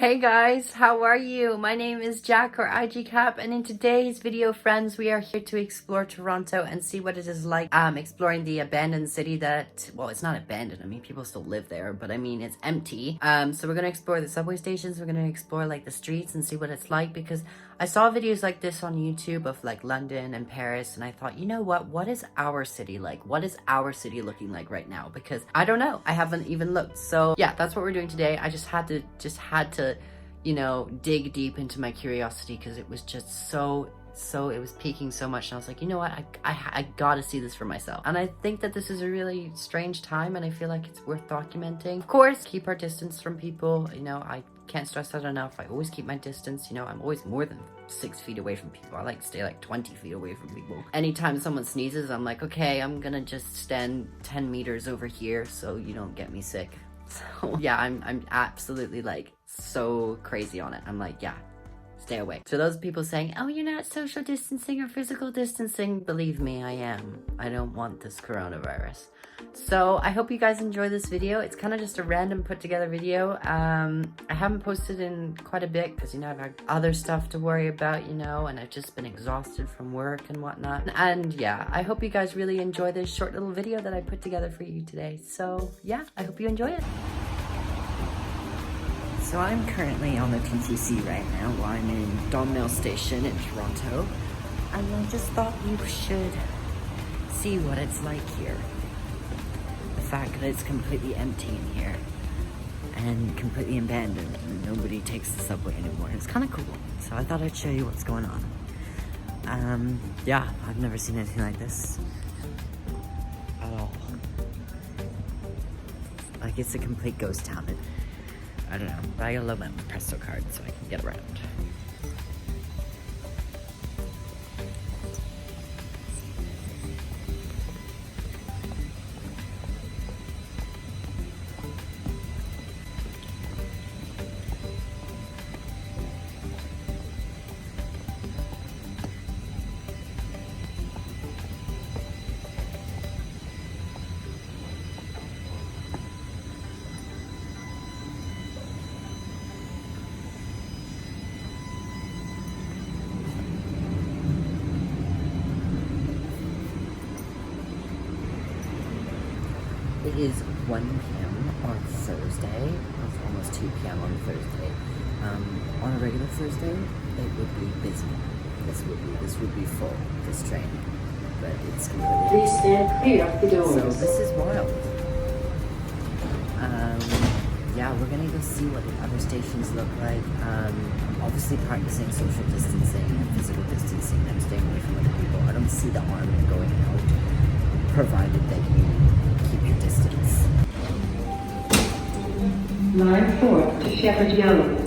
Hey guys, how are you? My name is Jack or iJacap, and in today's video, friends, we are here to explore Toronto and see what it is like exploring the abandoned city that, well, it's not abandoned. I mean, people still live there, but I mean, it's empty. So we're gonna explore the subway stations, we're gonna explore like the streets and see what it's like, because I saw videos like this on YouTube of like London and Paris, and I thought, you know what is our city like? What is our city looking like right now? Because I don't know, I haven't even looked. So yeah, that's what we're doing today. I just had to you know, dig deep into my curiosity, because it was just so it was peaking so much, and I was like, you know what, I gotta see this for myself. And I think that this is a really strange time, and I feel like it's worth documenting. Of course, keep our distance from people, you know, I can't stress that enough. I always keep my distance, you know, I'm always more than 6 feet away from people. I like to stay like 20 feet away from people. Anytime someone sneezes, I'm like, okay, I'm gonna just stand 10 meters over here so you don't get me sick. So yeah, I'm absolutely like so crazy on it. I'm like, yeah, stay away. So those people saying, oh, you're not social distancing or physical distancing, believe me, I am. I don't want this coronavirus. So I hope you guys enjoy this video. It's kind of just a random put together video. I haven't posted in quite a bit because, you know, I've had other stuff to worry about, you know, and I've just been exhausted from work and whatnot. And yeah, I hope you guys really enjoy this short little video that I put together for you today. So yeah, I hope you enjoy it. So I'm currently on the TTC right now. I'm in Domhnall Station in Toronto, and I just thought you should see what it's like here. The fact that it's completely empty in here and completely abandoned, and nobody takes the subway anymore. It's kind of cool, so I thought I'd show you what's going on. Yeah, I've never seen anything like this at all. Like, it's a complete ghost town. I don't know, but I gotta load my Presto card so I can get around. It is 1 p.m. on Thursday. It's almost 2 p.m. on Thursday. On a regular Thursday, it would be busy. This would be full, this train. But it's completely... Please stand clear of the doors. So this is wild. Yeah, we're gonna go see what the other stations look like. I'm obviously practicing social distancing and physical distancing. I'm staying away from other people. I don't see the harm in going out, provided that you keep your distance. Line 4 to Shepherd Yellow.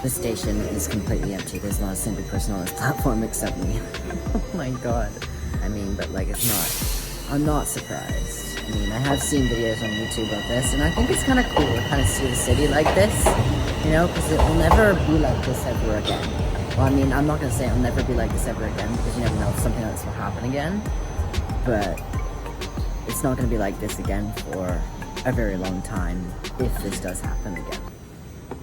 The station is completely empty. There's not a single person on this platform except me. Oh my god. I mean, but like, it's not... I'm not surprised. I mean, I have seen videos on YouTube of this, and I think it's kind of cool to kind of see the city like this, you know, because it will never be like this ever again. Well, I mean, I'm not going to say it'll never be like this ever again, because you never know if something like this will happen again, but it's not going to be like this again for a very long time if this does happen again.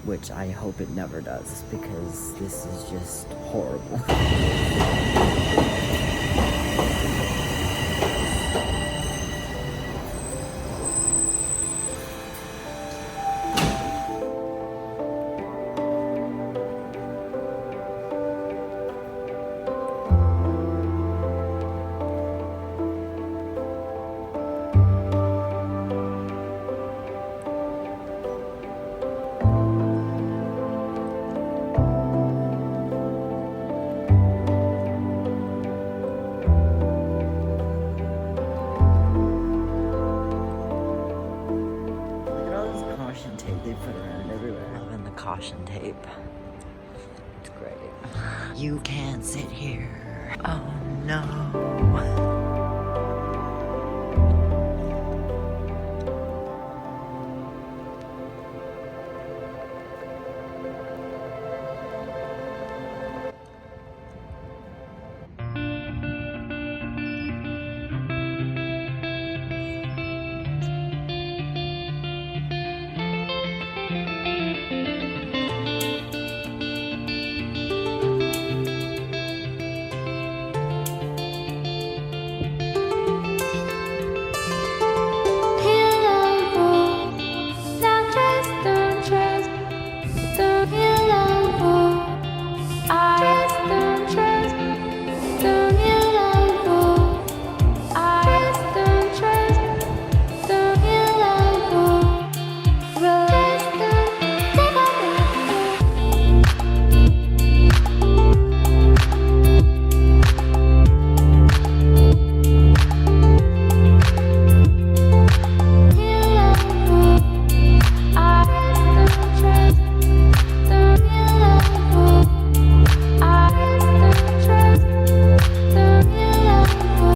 Which I hope it never does, because this is just horrible. tape they put around everywhere. Loving the caution tape. It's great. You can't sit here. Oh no.